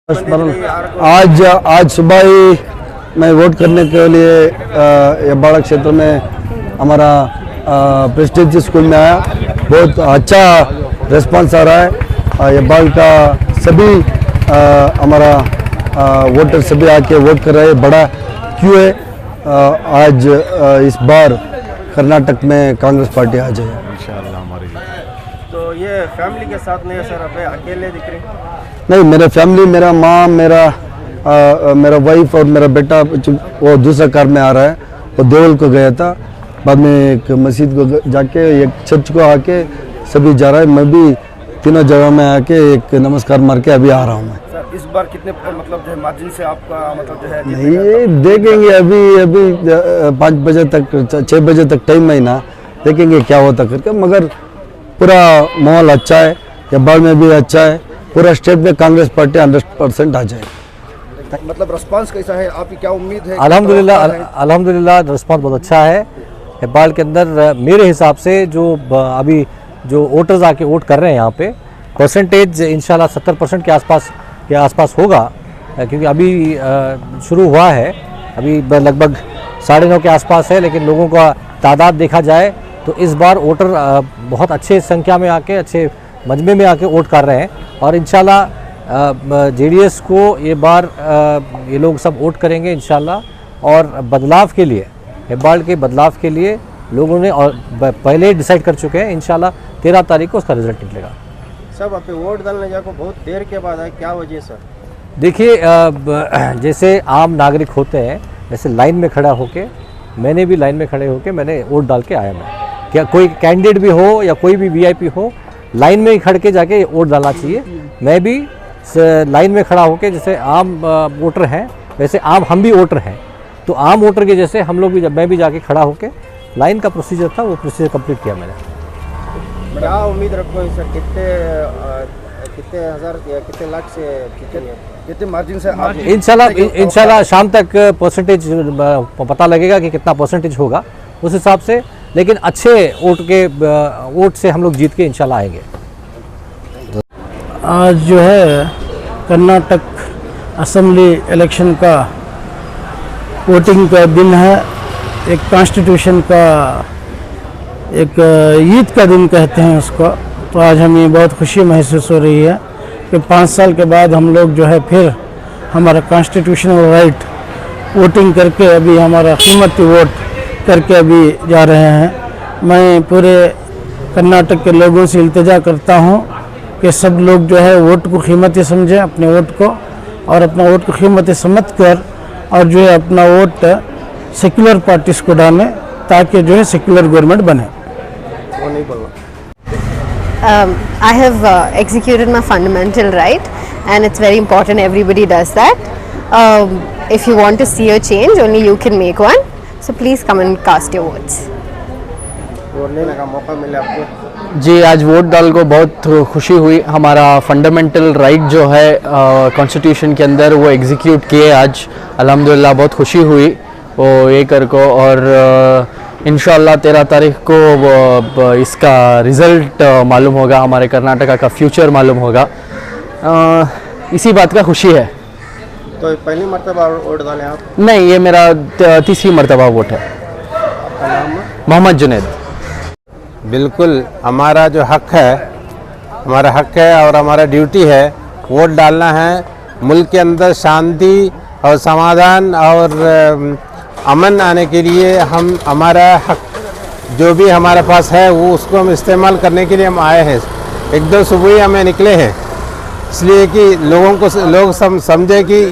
आज आज सुबह ही मैं वोट करने के लिए यब्बाड़ा क्षेत्र में हमारा प्रेस्टीज स्कूल में आया। बहुत अच्छा रिस्पांस आ रहा है। यब्बाड़ का सभी हमारा वोटर सभी आके वोट कर रहे हैं। बड़ा क्यों है आज इस बार कर्नाटक में कांग्रेस पार्टी आ जाए इंशाअल्लाह हमारी। तो ये फैमिली के साथ नहीं है सर, आप अकेले दिख रहे हैं? नहीं, मेरा फैमिली, मेरा माँ, मेरा वाइफ और मेरा बेटा वो दूसरा कार में आ रहा है। वो देवल को गया था, बाद में एक मस्जिद को जाके एक चर्च को आके सभी जा रहा है। मैं भी तीनों जगह में आके एक नमस्कार मार के अभी आ रहा हूँ। मैं सर इस बार कितने मतलब जो है मार्जिन से आपका मतलब जो है? नहीं, ये देखेंगे अभी 5 बजे तक 6 बजे तक टाइम है ना, देखेंगे क्या होता करके। मगर पूरा माहौल अच्छा है, यब्बाड़ में भी अच्छा है। पूरा स्टेट में कांग्रेस पार्टी 100% आ जाए। मतलब रिस्पांस कैसा है, आपकी क्या उम्मीद है? अल्हम्दुलिल्लाह रिस्पांस बहुत अच्छा है। यब्बाड़ के अंदर मेरे हिसाब से जो अभी जो वोटर्स आके वोट कर रहे हैं यहाँ पे, परसेंटेज इंशाल्लाह 70% के आसपास होगा। क्योंकि अभी शुरू हुआ है, अभी लगभग 9:30 के आसपास है। लेकिन लोगों का तादाद देखा जाए तो इस बार वोटर बहुत अच्छे संख्या में आके, अच्छे मजमे में आके वोट कर रहे हैं। और इंशाल्लाह जेडीएस को ये बार ये लोग सब वोट करेंगे इंशाल्लाह। और बदलाव के लिए, यब्बाड़ के बदलाव के लिए लोगों ने और पहले ही डिसाइड कर चुके हैं। इंशाल्लाह 13 तारीख को उसका रिजल्ट निकलेगा। सब आप वोट डालने जाको बहुत देर के बाद है, क्या वजह सर? देखिए, जैसे आम नागरिक होते हैं वैसे लाइन में खड़ा होके, मैंने भी लाइन में खड़े होके मैंने वोट डाल के आया। मैं क्या कोई कैंडिडेट भी हो या कोई भी वीआईपी हो, लाइन में ही खड़ के जाके वोट डालना चाहिए। मैं भी लाइन में खड़ा होके, जैसे आम वोटर हैं वैसे आम हम भी वोटर हैं, तो आम वोटर के जैसे हम लोग भी, जब मैं भी जाके खड़ा होके लाइन का प्रोसीजर था वो प्रोसीजर कंप्लीट किया मैंने। क्या उम्मीद रखो सर, कितने हज़ार या कितने लाख से कितने मार्जिन से? इंशाल्लाह शाम तक परसेंटेज पता लगेगा कि कितना परसेंटेज होगा उस हिसाब से। लेकिन अच्छे वोट से हम लोग जीत के इंशाल्लाह आएंगे। आज जो है कर्नाटक असेंबली इलेक्शन का वोटिंग का दिन है। एक कॉन्स्टिट्यूशन का एक ईद का दिन कहते हैं उसको। तो आज हमें बहुत खुशी महसूस हो रही है कि 5 साल के बाद हम लोग जो है फिर हमारा कॉन्स्टिट्यूशनल राइट वोटिंग करके अभी हमारा कीमती वोट करके अभी जा रहे हैं। मैं पूरे कर्नाटक के लोगों से इल्तिजा करता हूं कि सब लोग जो है वोट को कीमती समझें, अपने वोट को, और अपना वोट को कीमती समझ कर और जो है अपना वोट सेक्युलर पार्टीज को डालें ताकि जो है सेक्युलर गवर्नमेंट बने। वो नहीं बोलना। I have executed my fundamental right, and it's very important everybody does that. If you want to see a change, only you can make one. So please come and cast your votes. बोलने का मौका मिला आपको? जी, आज vote डाल को बहुत खुशी हुई। हमारा फंडामेंटल राइट जो है कॉन्स्टिट्यूशन के अंदर वो एग्जीक्यूट किए आज, अल्हम्दुलिल्लाह बहुत खुशी हुई वो ये कर को। और इंशाअल्लाह 13 तारीख को इसका रिज़ल्ट मालूम होगा, हमारे कर्नाटका का फ्यूचर मालूम होगा। इसी बात का खुशी है। तो पहली मर्तबा वोट डाले आप? नहीं, ये मेरा 3री मर्तबा वोट है। आपका नाम है? मोहम्मद जुनैद। बिल्कुल, हमारा जो हक है, हमारा हक है और हमारा ड्यूटी है वोट डालना है। मुल्क के अंदर शांति और समाधान और अमन आने के लिए हम हमारा हक जो भी हमारे पास है वो उसको हम इस्तेमाल करने के लिए हम आए हैं। एकदम सुबह ही हमें निकले हैं, इसलिए कि लोग समझे कि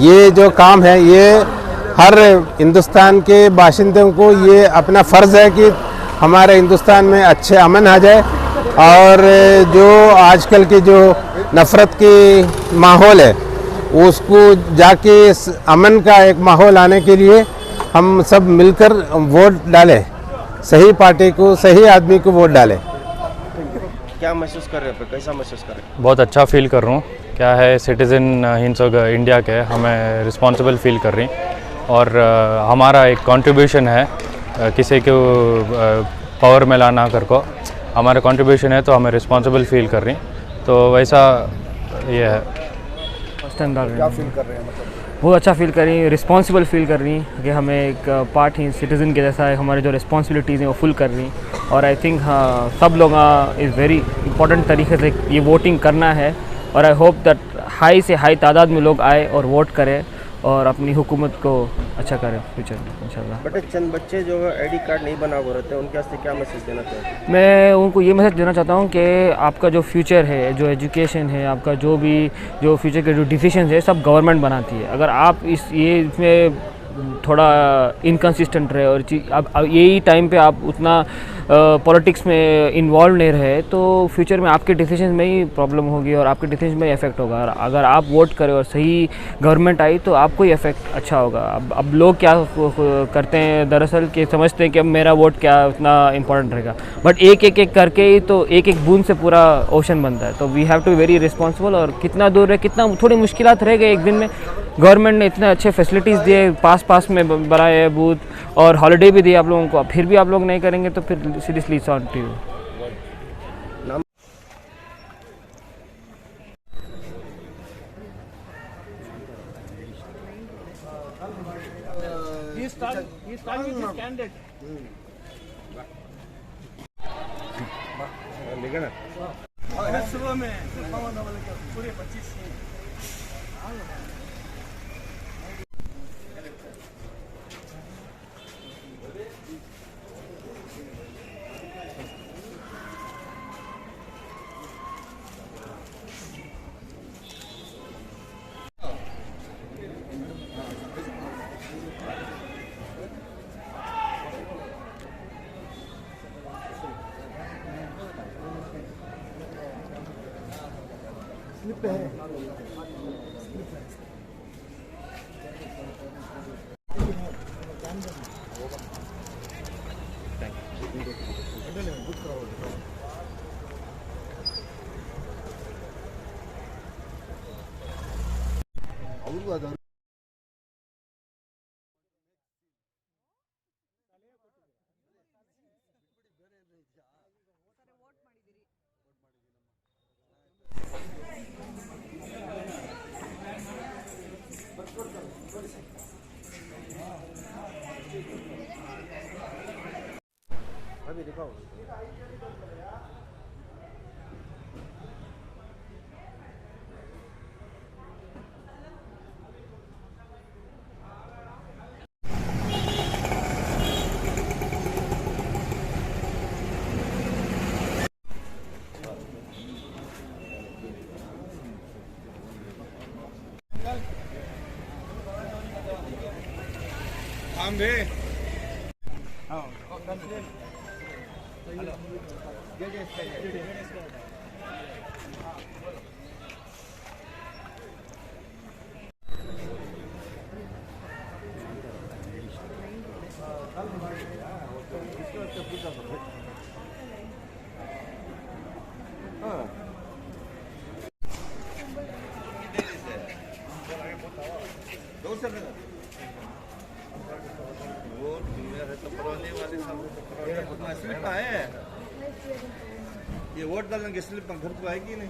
ये जो काम है ये हर हिंदुस्तान के बाशिंदों को ये अपना फ़र्ज़ है कि हमारे हिंदुस्तान में अच्छे अमन आ जाए। और जो आजकल की जो नफ़रत की माहौल है उसको जाके अमन का एक माहौल आने के लिए हम सब मिलकर वोट डालें, सही पार्टी को, सही आदमी को वोट डालें। क्या महसूस कर रहे हैं, कैसा महसूस कर रहे हैं? बहुत अच्छा फील कर रहा हूँ। क्या है, सिटीज़न इंडिया के हमें रिस्पॉन्सिबल फील कर रही, और हमारा एक कंट्रीब्यूशन है किसी को पावर में लाना कर को, हमारा कंट्रीब्यूशन है तो हमें रिस्पॉन्सिबल फील कर रही। तो वैसा ये है। फर्स्ट टाइम डाल रहे क्या हैं, फील कर रहे हैं मतलब? बहुत अच्छा फील कर रही हैं, रिस्पॉन्सिबल फील कर रही हैं कि हमें एक पार्ट ही सिटीज़न के जैसा है, हमारे जो रिस्पॉन्सिबिलिटीज़ हैं वो फुल कर रही हैं। और आई थिंक हाँ सब लोग इज़ वेरी इंपॉर्टेंट तरीके से ये वोटिंग करना है। और आई होप दैट हाई से हाई तादाद में लोग आए और वोट करें और अपनी हुकूमत को अच्छा करें फ्यूचर में इंशाल्लाह। बट चंद बच्चे जो है आईडी कार्ड नहीं बना हुए रहते हैं, उनके वास्ते क्या मैसेज देना चाहते हैं? मैं उनको ये मैसेज देना चाहता हूँ कि आपका जो फ्यूचर है, जो एजुकेशन है, आपका जो फ्यूचर के जो डिसीजन है सब गवर्नमेंट बनाती है। अगर आप इसमें थोड़ा इनकन्सिस्टेंट रहे और अब यही टाइम पे आप उतना पॉलिटिक्स में इन्वॉल्व नहीं रहे तो फ्यूचर में आपके डिसीजन में ही प्रॉब्लम होगी और आपके डिसीजन में ही इफेक्ट होगा। और अगर आप वोट करें और सही गवर्नमेंट आई तो आपको ही इफेक्ट अच्छा होगा। अब लोग क्या करते हैं दरअसल कि समझते हैं कि अब मेरा वोट क्या उतना इंपॉर्टेंट रहेगा, बट एक करके ही तो एक बूंद से पूरा ओशन बनता है। तो we have to very responsible. और कितना दूर है, कितना थोड़ी मुश्किलात रहेगा एक दिन में, गवर्नमेंट ने इतने अच्छे फैसिलिटीज़ दिए, पास में बनाए है बूथ और हॉलीडे भी दिए आप लोगों को, फिर भी आप लोग नहीं करेंगे तो फिर seriously it's on to you. अभी दिखाओ। स्लिप आए हैं, ये वोट डालने की स्लिप घर को आएगी नहीं?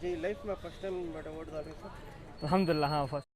जी लाइफ में फर्स्ट टाइम मैडम वोट डाले सर अल्हम्दुलिल्लाह हाँ फर्स्ट